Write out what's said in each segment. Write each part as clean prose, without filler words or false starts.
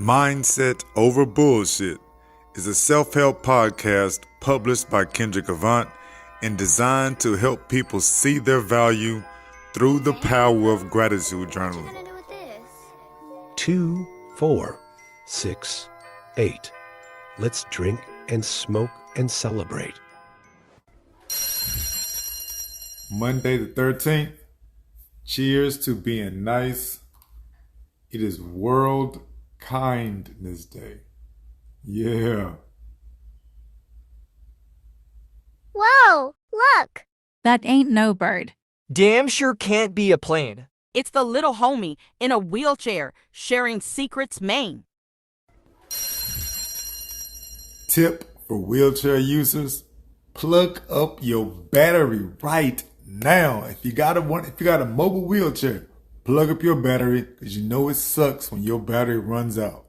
Mindset Over Bullshit is a self-help podcast published by Kendrick Avant and designed to help people see their value through the power of gratitude journaling. 2, 4, 6, 8. Let's drink and smoke and celebrate. Monday the 13th. Cheers to being nice. It is World Kindness Day. Yeah. Whoa, look! That ain't no bird. Damn sure can't be a plane. It's the little homie in a wheelchair sharing secrets Maine. Tip for wheelchair users: plug up your battery right now. If you got a mobile wheelchair, plug up your battery, because you know it sucks when your battery runs out.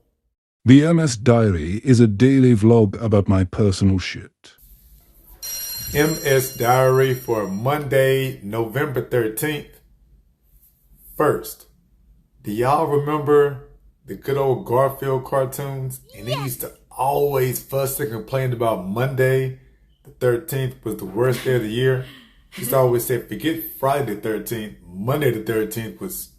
The MS Diary is a daily vlog about my personal shit. MS Diary for Monday, November 13th. First, do y'all remember the good old Garfield cartoons? And they used to always fuss and complain about Monday the 13th was the worst day of the year. He used to always say, forget Friday the 13th, Monday the 13th was...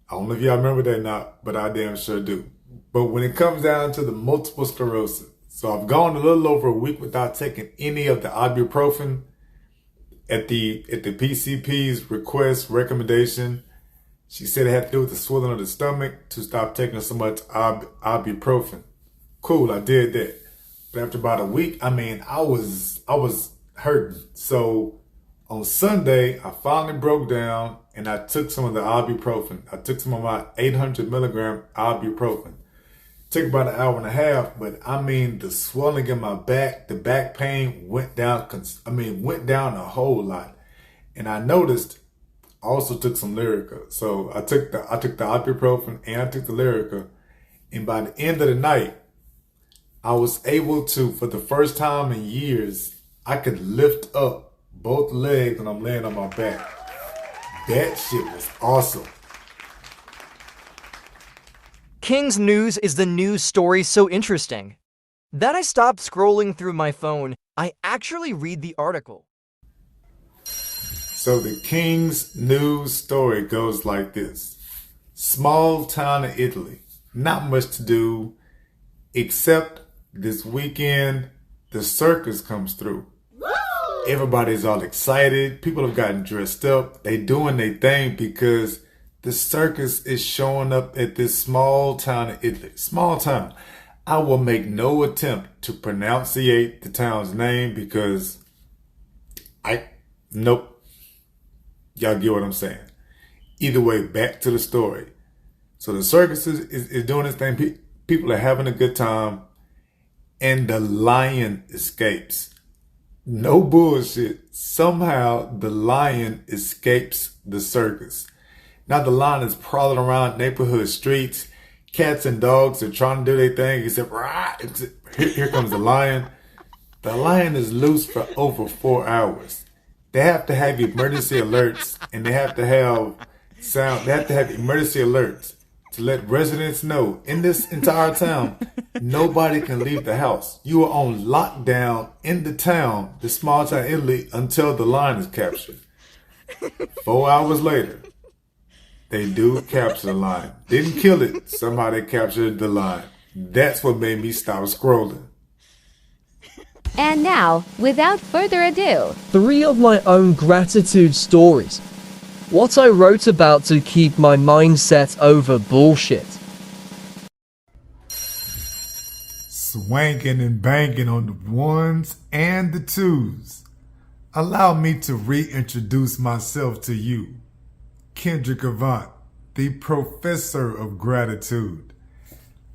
I don't know if y'all remember that or not, but I damn sure do. But when it comes down to the multiple sclerosis, so I've gone a little over a week without taking any of the ibuprofen. At the PCP's recommendation, she said it had to do with the swelling of the stomach to stop taking so much ibuprofen. Cool, I did that. But after about a week, I was hurting. So on Sunday, I finally broke down and I took some of the ibuprofen. I took some of my 800 milligram ibuprofen. Took about an hour and a half, but the swelling in my back, the back pain went down. Went down a whole lot. And I noticed I also took some Lyrica. So I took the ibuprofen and I took the Lyrica. And by the end of the night, I was able to, for the first time in years, I could lift up both legs when I'm laying on my back. That shit was awesome. King's news is the news story so interesting that I stopped scrolling through my phone. I actually read the article. So the King's news story goes like this. Small town in Italy. Not much to do, except this weekend, the circus comes through. Everybody's all excited. People have gotten dressed up. They doing their thing because the circus is showing up at this small town in Italy. Small town. I will make no attempt to pronunciate the town's name because nope. Y'all get what I'm saying. Either way, back to the story. So the circus is doing its thing. People are having a good time. And the lion escapes. No bullshit. Somehow the lion escapes the circus. Now the lion is prowling around neighborhood streets. Cats and dogs are trying to do their thing. Except, here comes the lion. The lion is loose for over 4 hours. They have to have emergency alerts, and they have to have emergency alerts to let residents know in this entire town, nobody can leave the house. You are on lockdown in the town, the small town in Italy, until the lion is captured. 4 hours later, they do capture the lion. Didn't kill it. Somehow they captured the lion. That's what made me stop scrolling. And now, without further ado, 3 of my own gratitude stories. What I wrote about to keep my mindset over bullshit. Swanking and banging on the ones and the twos. Allow me to reintroduce myself to you. Kendrick Avant, the professor of gratitude.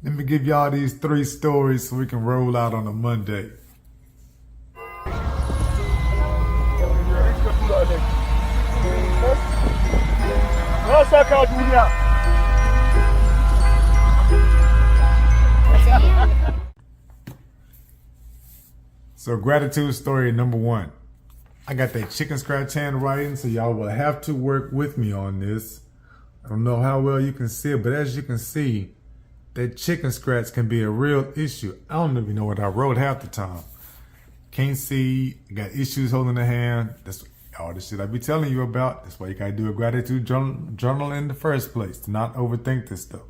Let me give y'all these 3 stories so we can roll out on a Monday. So gratitude story number 1. I got that chicken scratch handwriting, so y'all will have to work with me on this. I don't know how well you can see it, but as you can see, that chicken scratch can be a real issue. I don't even know what I wrote half the time. Can't see, got issues holding the hand. That's all the shit I be telling you about. That's why you gotta do a gratitude journal in the first place, to not overthink this stuff.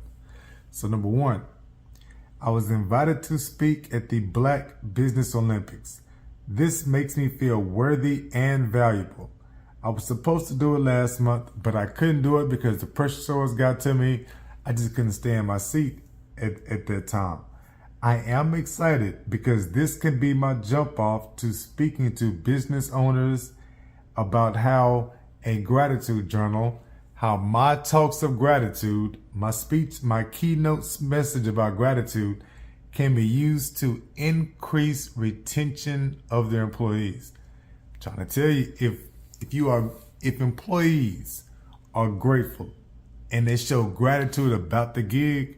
So number one, I was invited to speak at the Black Business Olympics. This makes me feel worthy and valuable. I was supposed to do it last month, but I couldn't do it because the pressure sores got to me. I just couldn't stay in my seat at that time. I am excited because this can be my jump off to speaking to business owners about how a gratitude journal, how my talks of gratitude, my speech, my keynote message about gratitude can be used to increase retention of their employees. I'm trying to tell you, if employees are grateful and they show gratitude about the gig,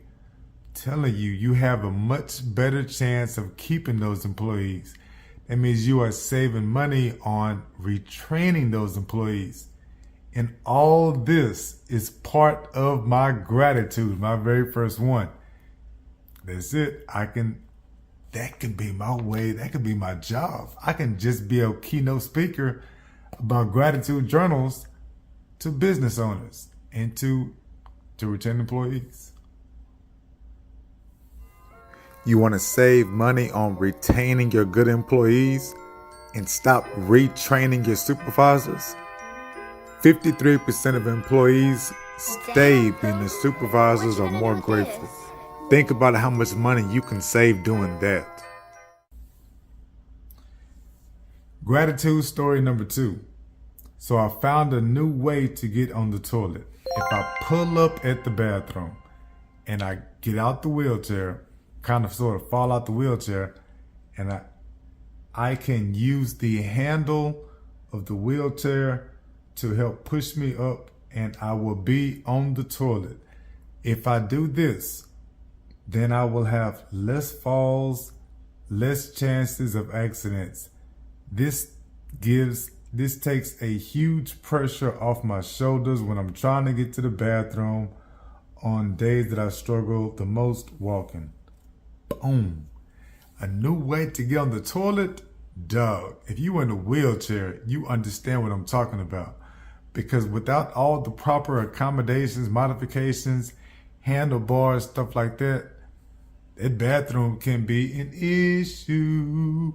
telling you, you have a much better chance of keeping those employees. That means you are saving money on retraining those employees. And all this is part of my gratitude, my very first one. That's it. That can be my way. That could be my job. I can just be a keynote speaker about gratitude journals to business owners and to retain employees. You want to save money on retaining your good employees and stop retraining your supervisors? 53% of employees stay being the supervisors are more grateful. Think about how much money you can save doing that. Gratitude story number 2. So I found a new way to get on the toilet. If I pull up at the bathroom and I get out the wheelchair, kind of sort of fall out the wheelchair, and I can use the handle of the wheelchair to help push me up, and I will be on the toilet. If I do this, then I will have less falls, less chances of accidents. This takes a huge pressure off my shoulders when I'm trying to get to the bathroom on days that I struggle the most walking. Boom. A new way to get on the toilet? Dog, if you in a wheelchair, you understand what I'm talking about. Because without all the proper accommodations, modifications, handlebars, stuff like that, that bathroom can be an issue.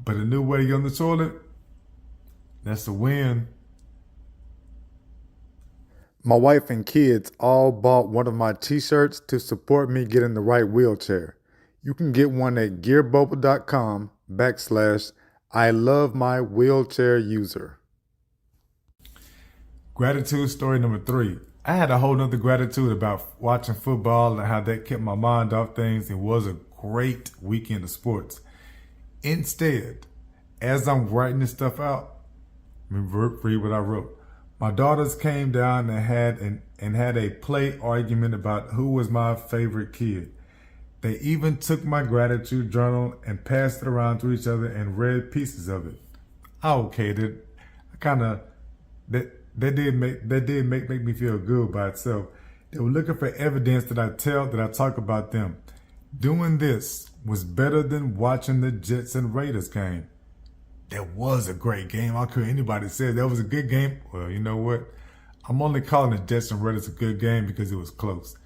But a new way to get on the toilet, that's a win. My wife and kids all bought one of my t-shirts to support me getting the right wheelchair. You can get one at gearbubble.com/I love my wheelchair user. Gratitude story number 3. I had a whole nother gratitude about watching football and how that kept my mind off things. It was a great weekend of sports. Instead, as I'm writing this stuff out, let me read what I wrote. My daughters came down and had a play argument about who was my favorite kid. They even took my gratitude journal and passed it around to each other and read pieces of it. I okayed it. That did make me feel good by itself. They were looking for evidence that I talk about them. Doing this was better than watching the Jets and Raiders game. That was a great game. I couldn't anybody say that was a good game. Well, you know what? I'm only calling the Jets and Raiders a good game because it was close.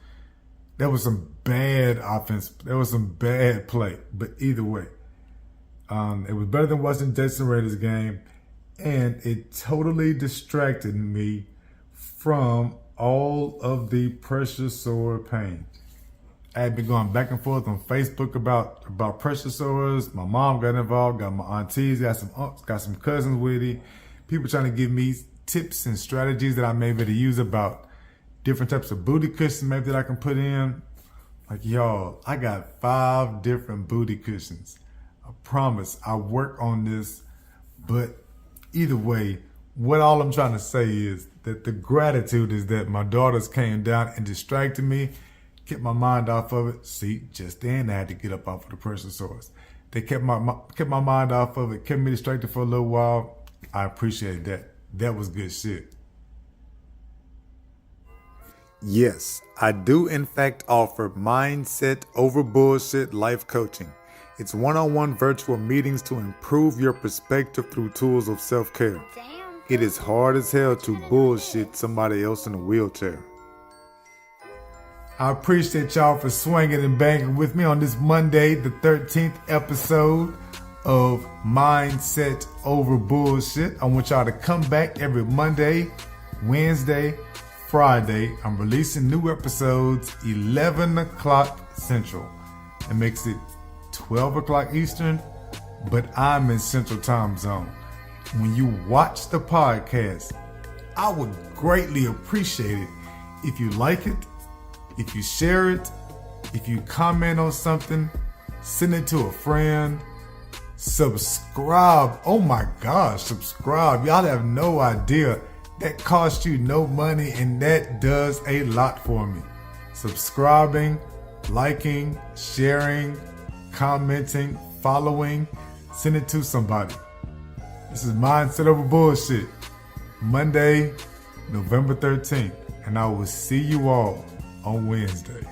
There was some bad offense. There was some bad play. But either way, it was better than watching Jets and Raiders game. And it totally distracted me from all of the pressure sore pain. I had been going back and forth on Facebook about pressure sores. My mom got involved, got my aunties, got some aunts, got some cousins with it. People trying to give me tips and strategies that I may be able to use about different types of booty cushions maybe that I can put in. Like, y'all, I got 5 different booty cushions. I promise I work on this, but either way, what all I'm trying to say is that the gratitude is that my daughters came down and distracted me, kept my mind off of it. See, just then I had to get up off of the pressure source. They kept my mind off of it, kept me distracted for a little while. I appreciate that. That was good shit. Yes, I do in fact offer mindset over bullshit life coaching. It's one-on-one virtual meetings to improve your perspective through tools of self-care. It is hard as hell to bullshit somebody else in a wheelchair. I appreciate y'all for swinging and banging with me on this Monday, the 13th episode of Mindset Over Bullshit. I want y'all to come back every Monday, Wednesday, Friday. I'm releasing new episodes 11 o'clock Central. It makes it 12 o'clock Eastern, but I'm in Central Time Zone. When you watch the podcast, I would greatly appreciate it if you like it, if you share it, if you comment on something, send it to a friend, subscribe. Oh my gosh, subscribe. Y'all have no idea. That costs you no money and that does a lot for me. Subscribing, liking, sharing, commenting, following, send it to somebody. This is Mindset Over Bullshit, Monday, November 13th, and I will see you all on Wednesday.